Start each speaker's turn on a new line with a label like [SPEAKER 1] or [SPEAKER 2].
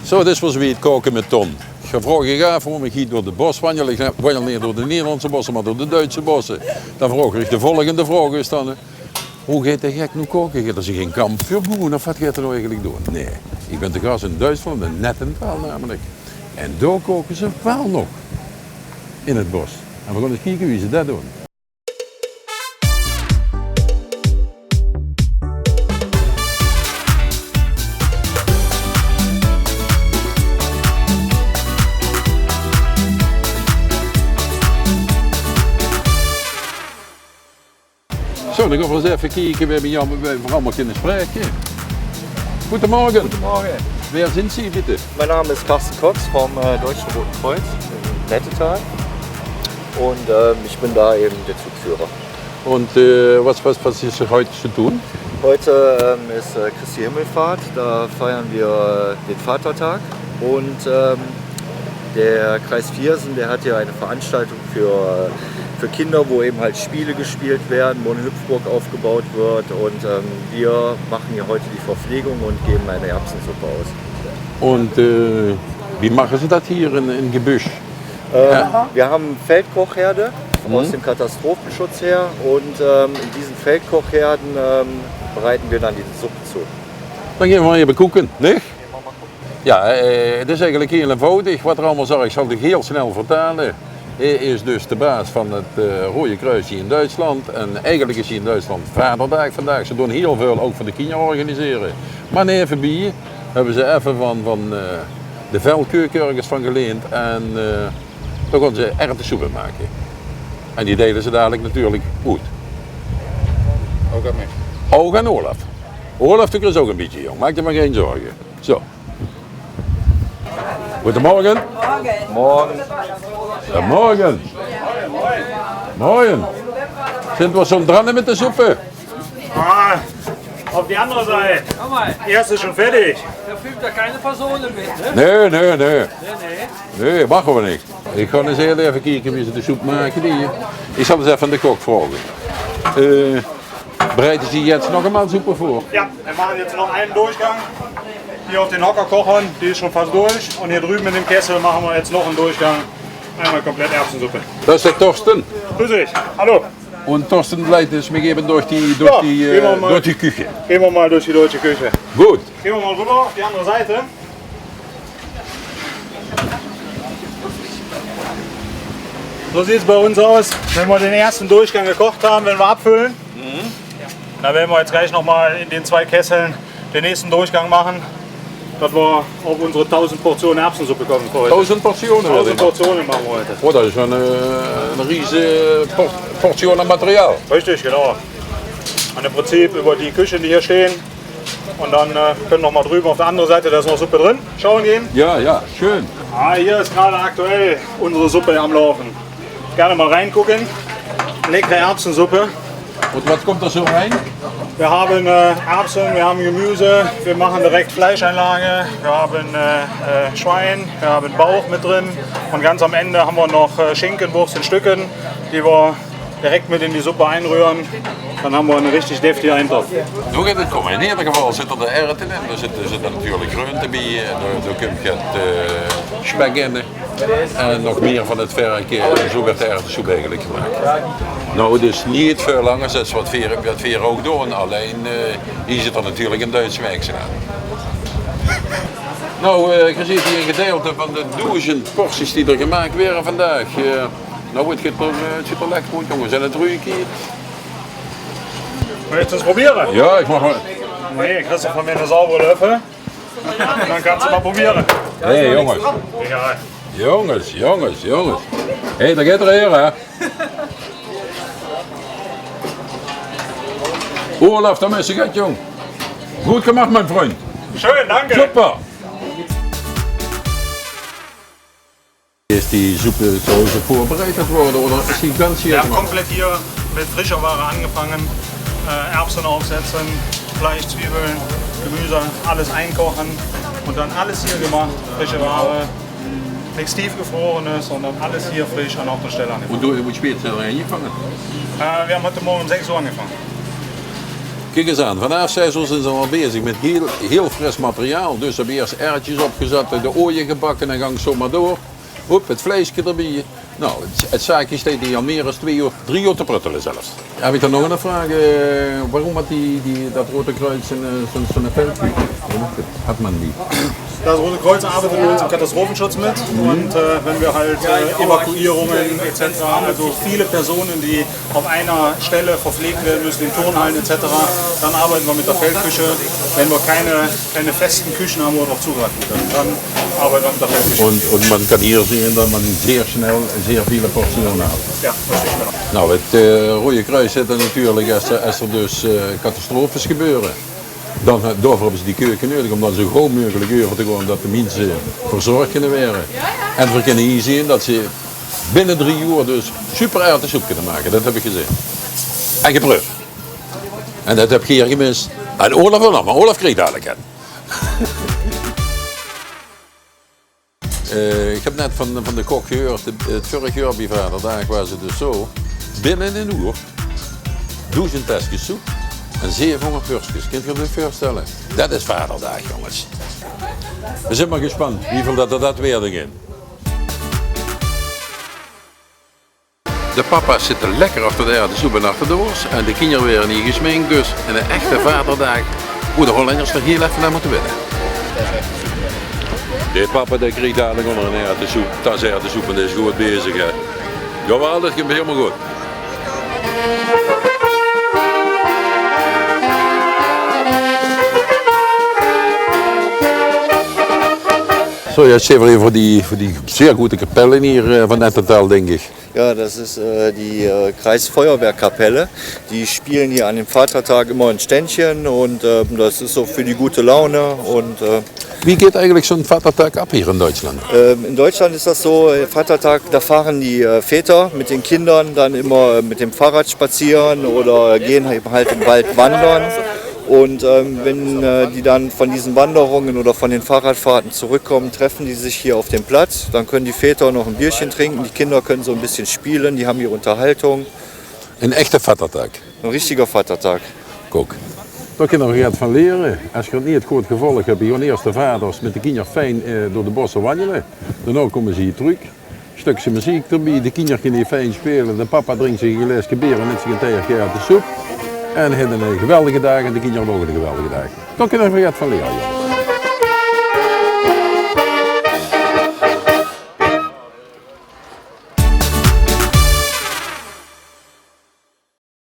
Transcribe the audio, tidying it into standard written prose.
[SPEAKER 1] Zo, dit was weer het koken met Ton. Je vraagt je af waarom ik hier door de bos wandel. Ik wandel niet door de Nederlandse bossen, maar door de Duitse bossen. Dan vraag ik de volgende vraag is dan... Hoe gaat de gek nu koken? Gaat er zich geen kampvuur of wat gaat er nou eigenlijk doen? Nee, ik ben te gast in Duitsland, een net in taal namelijk. En daar koken ze wel nog. In het bos. En we gaan eens kijken wie ze dat doen. Zo, dan gaan we eens even kijken. We hebben jou allemaal kunnen spreken. Goedemorgen.
[SPEAKER 2] Goedemorgen.
[SPEAKER 1] Wer sind Sie bitte?
[SPEAKER 2] Mein Name ist Carsten Kotz vom Deutschen Roten Kreuz in Nettetal und ich bin da eben der Zugführer.
[SPEAKER 1] Und was ist heute zu tun?
[SPEAKER 2] Heute ist Christi Himmelfahrt, da feiern wir den Vatertag und der Kreis Viersen, der hat hier eine Veranstaltung für Kinder, wo eben halt Spiele gespielt werden, wo eine Hüpfburg aufgebaut wird und wir machen hier heute die Verpflegung und geben eine Erbsensuppe aus.
[SPEAKER 1] Und wie machen Sie das hier in Gebüsch?
[SPEAKER 2] Wir haben Feldkochherde aus dem Katastrophenschutz her und in diesen Feldkochherden bereiten wir dann die Suppe zu.
[SPEAKER 1] Dan gaan we maar even koken, niet? Ja, het is eigenlijk heel eenvoudig. Wat er allemaal zag, zal ik heel snel vertalen. Hij is dus de baas van het Rode Kruis hier in Duitsland. En eigenlijk is hier in Duitsland Vaderdag vandaag. Ze doen heel veel ook voor de kinderen organiseren. Maar even bij hebben ze even van de velkeuken ergens van geleend. En dan gaan ze erwtensoepen maken. En die delen ze dadelijk natuurlijk goed.
[SPEAKER 2] Ook aan mij.
[SPEAKER 1] Ook aan Olaf. Olaf doet er ook een beetje, jong. Maak je maar geen zorgen. Zo. Goedemorgen.
[SPEAKER 2] Morgen.
[SPEAKER 1] Ja, morgen. Morgen. Sind wir schon dran mit der Suppe?
[SPEAKER 3] Ah, auf die andere Seite.
[SPEAKER 4] Schau mal,
[SPEAKER 3] Die erste ist schon fertig.
[SPEAKER 4] da filmt ja keine Person mit, ne?
[SPEAKER 1] Nee. Nee, machen wir nicht. Ich kann eens heel even kijken wie ze de soep maken. Ik zal eens even aan de kok vragen. Bereiten Sie jetzt noch einmal Suppe vor?
[SPEAKER 3] Ja, wir machen jetzt noch einen Durchgang. Hier auf den Hocker kochen, die ist schon fast durch. Und hier drüben in dem Kessel machen wir jetzt noch einen Durchgang. Einmal komplett Erbsensuppe.
[SPEAKER 1] Das ist der Torsten.
[SPEAKER 3] Grüß dich, hallo.
[SPEAKER 1] Und Torsten leitet es mir eben durch die Küche.
[SPEAKER 3] Gehen wir mal durch die deutsche Küche.
[SPEAKER 1] Gut.
[SPEAKER 3] Gehen wir mal rüber auf die andere Seite. So sieht es bei uns aus, wenn wir den ersten Durchgang gekocht haben, wenn wir abfüllen. Da werden wir jetzt gleich nochmal in den 2 Kesseln den nächsten Durchgang machen, dass wir auf unsere 1000 Portionen Erbsensuppe kommen für heute.
[SPEAKER 1] 1000 Portionen.
[SPEAKER 3] 1000 Portionen machen wir heute.
[SPEAKER 1] Oh, das ist eine riesige Portion an Material.
[SPEAKER 3] Richtig, genau. Und im Prinzip über die Küchen, die hier stehen. Und dann können noch mal drüben auf der anderen Seite, da ist noch Suppe drin, schauen gehen.
[SPEAKER 1] Ja, schön.
[SPEAKER 3] Hier ist gerade aktuell unsere Suppe am Laufen. Gerne mal reingucken. Leckere Erbsensuppe.
[SPEAKER 1] Und was kommt da so rein?
[SPEAKER 3] Wir haben Erbsen, wir haben Gemüse, wir machen direkt Fleischeinlage, wir haben Schwein, wir haben Bauch mit drin und ganz am Ende haben wir noch Schinkenwurst in Stücken, die wir direkt mit in die Suppe einrühren. Dan hebben we een richtig deftige eindtop.
[SPEAKER 1] Hoe gaat het komen? In ieder geval zitten er erwten in, er zitten natuurlijk groenten bij, er komt spek in en nog meer van het werk. Zo werd de erwtensoep eigenlijk gemaakt. Nou, dus niet veel langer, dat is wat Veer ook doen, alleen hier zit er natuurlijk een Duitse werkzaam aan. Nou, je ziet hier een gedeelte van de 1000 porties die er gemaakt werden vandaag. Nou, het ziet er lekker uit, jongens, en het ruikt hier.
[SPEAKER 3] Möchtest du es probieren?
[SPEAKER 1] Ja, ich mach mal.
[SPEAKER 3] Nee, kriegst du von mir eine saubere Löffel. Und dann kannst du mal probieren.
[SPEAKER 1] Hey, jongens.
[SPEAKER 3] Egal.
[SPEAKER 1] Jongens. Hey, da geht er her, hè. Olaf, da ist es, jong. Gut gemacht, mein Freund.
[SPEAKER 3] Schön, danke.
[SPEAKER 1] Super. Ist die Suppe zu Hause vorbereitet worden oder ist die ganz hier?
[SPEAKER 3] Wir haben komplett hier mit frischer Ware angefangen. Erbsen aufsetzen, Fleisch, Zwiebeln, Gemüse, alles einkochen und dann alles hier gemacht, frische Ware, nichts tiefgefrorenes, sondern alles hier frisch an der Stelle angefangen.
[SPEAKER 1] Und du, wie spät hast du angefangen?
[SPEAKER 3] Wir haben heute Morgen um 6 Uhr angefangen.
[SPEAKER 1] Kijk eens aan, vanaf 6 uur zijn ze al bezig met heel fris materiaal. Dus hebben eerst erwtjes opgezet, de ooien gebakken en gang zo maar door. Hop, het vleesje erbij. Nou, het zaakje staat hier al meer dan 2 uur, 3 uur te pruttelen zelfs. Heb ik dan nog een vraag? Waarom hat dat Rote Kreuz zo'n Feldküche? Hat man die?
[SPEAKER 3] Das Rote Kreuz arbeitet mit dem Katastrophenschutz mit und wenn wir halt Evakuierungen etc., also viele Personen, die auf einer Stelle verpflegt werden müssen, in Turnhallen etc., dann arbeiten wir mit der Feldküche. Wenn wir keine festen Küchen haben, wo wir darauf zugreifen können, dann arbeiten wir mit der Feldküche.
[SPEAKER 1] Und man kann hier sehen, dass man sehr schnell sehr viele Portionen hat.
[SPEAKER 3] Ja, richtig.
[SPEAKER 1] Nou, het Rode Kruis zit er natuurlijk als er dus catastrofes gebeuren. Dan daarvoor hebben ze die keuken nodig om dan zo groot mogelijk uren te gaan dat de mensen verzorgd kunnen worden. En we kunnen hier zien dat ze binnen 3 uur dus super aardige soep kunnen maken. Dat heb ik gezien. En geproefd. En dat heb ik hier gemist. En Olaf wel nog, maar Olaf kreeg dadelijk het. Ik heb net van de kok gehoord, het vorige jaar bij Vaderdag was het dus zo. Binnen een uur 1000 testjes soep. En 700 worstjes, kunt je je voorstellen? Dat is Vaderdag, jongens. We zijn maar gespannen, wieveel dat weer ging. De papa's zitten lekker achter de soep en achter de worst. En de kinderen weer niet gesminkt, dus in een echte Vaderdag hoe de Hollanders er heel even naar moeten winnen. De papa die kreeg dadelijk onder een erwtensoep, tas erwtensoep en is goed bezig. Hè. Jawel, dat gaat helemaal goed. So, jetzt stehen wir hier für die sehr gute Kapelle hier von Nettetal, denke ich.
[SPEAKER 2] Ja, das ist die Kreisfeuerwehrkapelle. Die spielen hier an dem Vatertag immer ein Ständchen und das ist so für die gute Laune. Und,
[SPEAKER 1] Wie geht eigentlich so ein Vatertag ab hier in Deutschland?
[SPEAKER 2] In Deutschland ist das so, Vatertag, da fahren die Väter mit den Kindern dann immer mit dem Fahrrad spazieren oder gehen halt im Wald wandern. Und wenn die dann von diesen Wanderungen oder von den Fahrradfahrten zurückkommen, treffen die sich hier auf dem Platz. Dann können die Väter noch ein Bierchen trinken, die Kinder können so ein bisschen spielen, die haben hier Unterhaltung.
[SPEAKER 1] Een echte Vatertag?
[SPEAKER 2] Een richtiger Vatertag.
[SPEAKER 1] Kijk. Daar kun je nog wat van leren. Als je het niet goed gevolgd hebt, gaan eerst de vaders met de kinderen fijn door de bossen wandelen. Daarna komen ze hier terug. Een stukje muziek erbij, de kinderen kunnen hier fijn spelen. De papa drinkt zich een glaasje bier en neemt zich een tegenkeer de soep. En hebben een geweldige dag en de kinderen nog een geweldige dag. Daar kun je nog wat van leren, jongen.